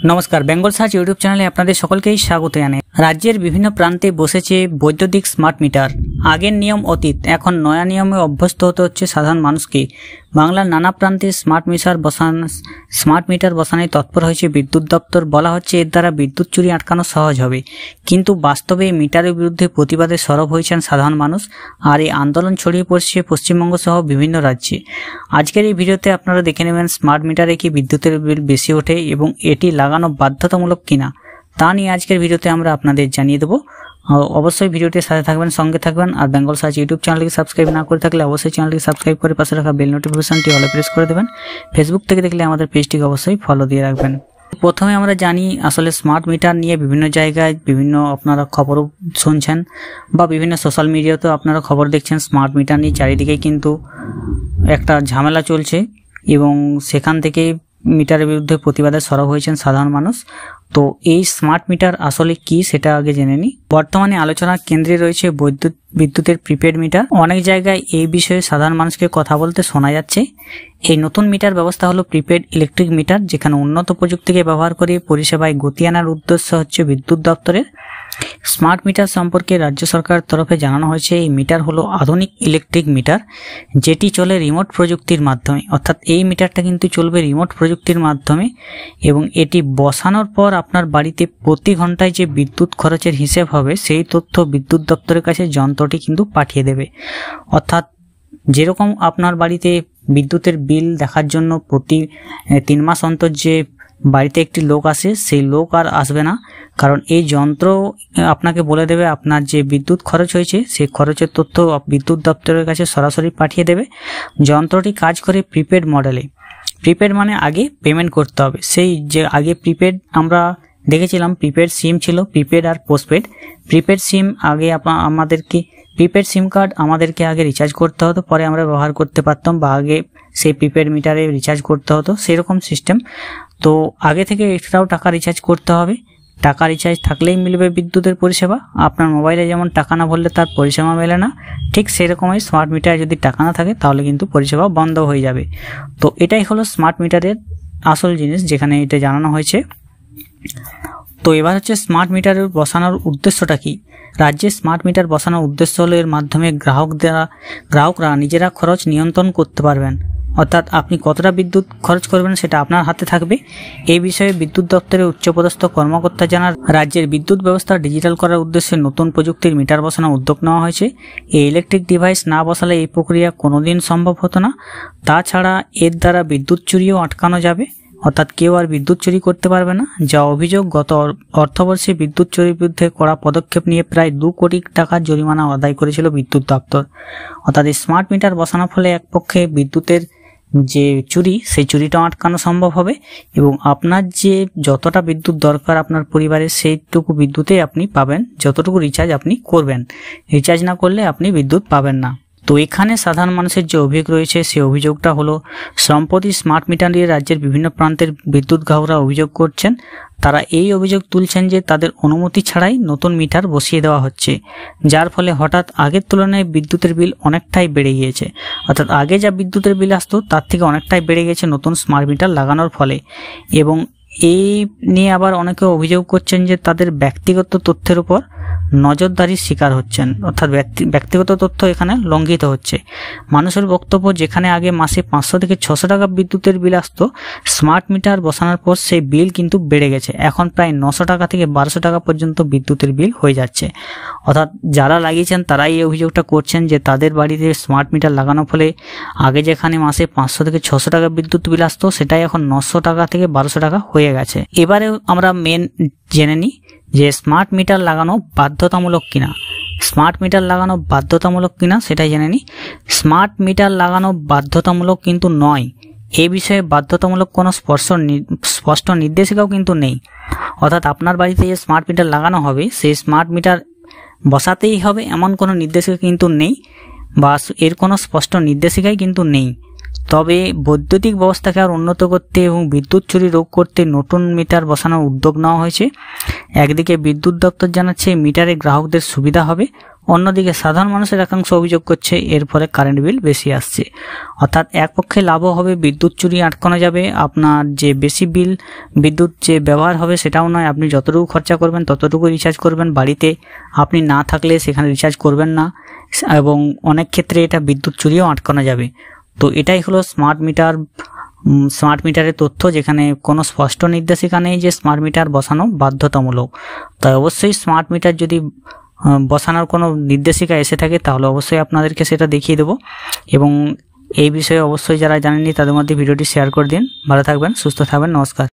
नमस्कार बेंगल सार्च यूट्यूब चैनले आपनादेर सकलकेई स्वागत जानाई। राज्येर विभिन्न प्रान्ते बसेছে বৈদ্যুতিক स्मार्ट मीटार। आगेर नियम अतीत, एखन नया नियमे अभ्यस्त होते हच्छे साधारण मानुषके। बांगलार नाना प्रान्ते स्मार्ट मिटार बसाনোয় तत्पर হয়েছে বিদ্যুৎ দপ্তর। বলা হচ্ছে এর দ্বারা বিদ্যুৎ চুরি আটকানো সহজ হবে, কিন্তু বাস্তবে এই মিটারের বিরুদ্ধে প্রতিবাদে সরব হয়েছেন সাধারণ মানুষ। আর এই আন্দোলন ছড়িয়ে পড়ছে পশ্চিমবঙ্গ সহ বিভিন্ন রাজ্যে। আজকের এই ভিডিওতে আপনারা দেখে নেবেন স্মার্ট মিটারে কি বিদ্যুতের বিল বেশি ওঠে এবং এটি লাগানো বাধ্যতামূলক কিনা, তা নিয়ে আজকের ভিডিওতে আমরা আপনাদের জানিয়ে দেব। অবশ্যই ভিডিওটির সাথে থাকবেন, সঙ্গে থাকবেন। আর বেঙ্গল সার্চ ইউটিউব চ্যানেলকে সাবস্ক্রাইব না করে থাকলে অবশ্যই চ্যানেলটিকে সাবস্ক্রাইব করে পাশে রাখা বেল নোটিফিকেশনটি অলে প্রেস করে দেবেন। ফেসবুক থেকে দেখলে আমাদের পেজটিকে অবশ্যই ফলো দিয়ে রাখবেন। প্রথমে আমরা জানি আসলে স্মার্ট মিটার নিয়ে বিভিন্ন জায়গায় বিভিন্ন আপনারা খবর শুনছেন বা বিভিন্ন সোশ্যাল মিডিয়াতেও আপনারা খবর দেখছেন। স্মার্ট মিটার নিয়ে চারিদিকেই কিন্তু একটা ঝামেলা চলছে এবং সেখান থেকে মিটারের বিরুদ্ধে প্রতিবাদে সরব হয়েছেন সাধারণ মানুষ। তো এই স্মার্ট মিটার আসলে কি সেটা আগে জেনে নিই। বর্তমানে আলোচনার কেন্দ্রে রয়েছে বিদ্যুতের প্রিপেড মিটার। অনেক জায়গায় এই বিষয়ে সাধারণ মানুষকে কথা বলতে শোনা যাচ্ছে। এই নতুন মিটার ব্যবস্থা হলো প্রিপেড ইলেকট্রিক মিটার, যেখানে উন্নত প্রযুক্তিকে ব্যবহার করে পরিষেবায় গতি আনার উদ্দেশ্য হচ্ছে বিদ্যুৎ দপ্তরের। স্মার্ট মিটার সম্পর্কে রাজ্য সরকারের তরফে জানানো হয়েছে এই মিটার হলো আধুনিক ইলেকট্রিক মিটার, যেটি চলে রিমোট প্রযুক্তির মাধ্যমে। অর্থাৎ এই মিটারটা কিন্তু চলবে রিমোট প্রযুক্তির মাধ্যমে এবং এটি বসানোর পর আপনার বাড়িতে প্রতি ঘন্টায় যে বিদ্যুৎ খরচের হিসেব হবে সেই তথ্য বিদ্যুৎ দপ্তরের কাছে যন্ত্রটি কিন্তু পাঠিয়ে দেবে। অর্থাৎ যেরকম আপনার বাড়িতে বিদ্যুতের বিল দেখার জন্য প্রতি 3 মাস অন্তর যে বাড়িতে একটি লোক আসে, সেই লোক আর আসবে না, কারণ এই যন্ত্র আপনাকে বলে দেবে আপনার যে বিদ্যুৎ খরচ হয়েছে সেই খরচের তথ্য বিদ্যুৎ দপ্তরের কাছে সরাসরি পাঠিয়ে দেবে। যন্ত্রটি কাজ করে প্রিপেড মডেলে। প্রিপেড মানে আগে পেমেন্ট করতে হবে। সেই যে আগে প্রিপেড আমরা দেখেছিলাম, প্রিপেড সিম ছিল, প্রিপেড আর পোস্টপেড। প্রিপেড সিম আগে আমাদেরকে প্রিপেড সিম কার্ড আমাদেরকে আগে রিচার্জ করতে হতো, পরে আমরা ব্যবহার করতে পারতাম, বা আগে সেই প্রিপেড মিটারে রিচার্জ করতে হতো, সেরকম সিস্টেম। তো আগে থেকে এক্সট্রাও টাকা রিচার্জ করতে হবে। টাকা রিচার্জ থাকলেই মিলবে বিদ্যুতের পরিষেবা। আপনার মোবাইলে যেমন টাকা না ভরলে তার পরিষেবা মেলে না, ঠিক সেরকমই স্মার্ট মিটারে যদি টাকা না থাকে তাহলে কিন্তু পরিষেবা বন্ধ হয়ে যাবে। তো এটাই হলো স্মার্ট মিটারের আসল জিনিস, যেখানে এটা জানানো হয়েছে। তো এবার হচ্ছে স্মার্ট মিটার বসানোর উদ্দেশ্যটা কি। রাজ্যে স্মার্ট মিটার বসানোর উদ্দেশ্য হলো এর মাধ্যমে গ্রাহকরা নিজেরা খরচ নিয়ন্ত্রণ করতে পারবেন। অর্থাৎ আপনি কতটা বিদ্যুৎ খরচ করবেন সেটা আপনার হাতে থাকবে। এই বিষয়ে বিদ্যুৎ দপ্তরের উচ্চপদস্থ কর্মকর্তা জানান, রাজ্যের বিদ্যুৎ ব্যবস্থা ডিজিটাল করার উদ্দেশ্যে নতুন প্রযুক্তির মিটার বসানোর উদ্যোগ নেওয়া হয়েছে। এই ইলেকট্রিক ডিভাইস না বসালে এই প্রক্রিয়া কোনোদিন সম্ভব হতো না। তাছাড়া এর দ্বারা বিদ্যুৎ চুরিও আটকানো যাবে, অর্থাৎ কেউ আর বিদ্যুৎ চুরি করতে পারবে না। যা অভিযোগ, গত অর্থবর্ষে বিদ্যুৎ চুরির বিরুদ্ধে কড়া পদক্ষেপ নিয়ে প্রায় 2 কোটি টাকার জরিমানা আদায় করেছিল বিদ্যুৎ দপ্তর। অর্থাৎ স্মার্ট মিটার বসানোর ফলে এক পক্ষে বিদ্যুতের যে চুরি সেই চুরিটাও আটকানো সম্ভব হবে এবং আপনার যে যতটা বিদ্যুৎ দরকার আপনার পরিবারের সেইটুকু বিদ্যুতে আপনি পাবেন, যতটুকু রিচার্জ আপনি করবেন। রিচার্জ না করলে আপনি বিদ্যুৎ পাবেন না। তো এখানে সাধারণ মানুষের যে অভিযোগ রয়েছে সেই অভিযোগটা হলো, সম্প্রতি স্মার্ট মিটার নিয়ে রাজ্যের বিভিন্ন প্রান্তের বিদ্যুৎ গ্রাহকরা অভিযোগ করছেন। তারা এই অভিযোগ তুলছেন যে তাদের অনুমতি ছাড়াই নতুন মিটার বসিয়ে দেওয়া হচ্ছে, যার ফলে হঠাৎ আগের তুলনায় বিদ্যুতের বিল অনেকটাই বেড়ে গিয়েছে। অর্থাৎ আগে যা বিদ্যুতের বিল আসতো তার থেকে অনেকটাই বেড়ে গেছে নতুন স্মার্ট মিটার লাগানোর ফলে। এবং এই নিয়ে আবার অনেকে অভিযোগ করছেন যে তাদের ব্যক্তিগত তথ্যের উপর নজরদারির শিকার হচ্ছেন, অর্থাৎ ব্যক্তিগত তথ্য এখানে লঙ্ঘিত হচ্ছে। মানুষের বক্তব্য, যেখানে আগে মাসে 500 থেকে 600 টাকা বিদ্যুতের বিল আসতো, স্মার্ট মিটার বসানোর পর সেই বিল কিন্তু বেড়ে গেছে। এখন প্রায় 900 টাকা থেকে 1200 টাকা পর্যন্ত বিদ্যুতের বিল হয়ে যাচ্ছে। অর্থাৎ যারা লাগিয়েছেন তারাই এই অভিযোগটা করছেন যে তাদের বাড়িতে স্মার্ট মিটার লাগানোর ফলে আগে যেখানে মাসে 500 থেকে 600 টাকা বিদ্যুৎ বিল আসতো সেটাই এখন 900 টাকা থেকে 1200 টাকা হয়ে গেছে। এবারে আমরা মেন জেনে নিই যে স্মার্ট মিটার লাগানো বাধ্যতামূলক কিনা। স্মার্ট মিটার লাগানো বাধ্যতামূলক কিনা সেটাই জেনে নিই। স্মার্ট মিটার লাগানো বাধ্যতামূলক কিন্তু নয়। এই বিষয়ে বাধ্যতামূলক কোনো স্পষ্ট নির্দেশিকাও কিন্তু নেই। অর্থাৎ আপনার বাড়িতে যে স্মার্ট মিটার লাগানো হবে সেই স্মার্ট মিটার বসাতেই হবে এমন কোনো নির্দেশিকা কিন্তু নেই, বা এর কোনো স্পষ্ট নির্দেশিকাই কিন্তু নেই। তবে বৈদ্যুতিক ব্যবস্থাকে আর উন্নত করতে এবং বিদ্যুৎ চুরি রোধ করতে নতুন মিটার বসানোর উদ্যোগ নেওয়া হয়েছে। একদিকে বিদ্যুৎ দপ্তর জানাচ্ছে মিটারে গ্রাহকদের সুবিধা হবে, অন্যদিকে সাধারণ মানুষের একাংশ অভিযোগ করছে এর ফলে কারেন্ট বিল বেশি আসছে। অর্থাৎ এক পক্ষে লাভও হবে, বিদ্যুৎ চুরি আটকানো যাবে, আপনার যে বেশি বিদ্যুৎ যে ব্যবহার হবে সেটাও নয়, আপনি যতটুকু খরচা করবেন ততটুকু রিচার্জ করবেন, বাড়িতে আপনি না থাকলে সেখানে রিচার্জ করবেন না, এবং অনেক ক্ষেত্রে এটা বিদ্যুৎ চুরিও আটকানো যাবে। তো এটাই হলো স্মার্ট মিটারের তথ্য, যেখানে কোনো স্পষ্ট নির্দেশিকা নেই যে স্মার্ট মিটার বসানো বাধ্যতামূলক। তাই অবশ্যই স্মার্ট মিটার যদি বসানোর কোনো নির্দেশিকা এসে থাকে তাহলে অবশ্যই আপনাদেরকে সেটা দেখিয়ে দেবো। এবং এই বিষয়ে অবশ্যই যারা জানেননি তাদের মধ্যে ভিডিওটি শেয়ার করে দিন। ভালো থাকবেন, সুস্থ থাকবেন, নমস্কার।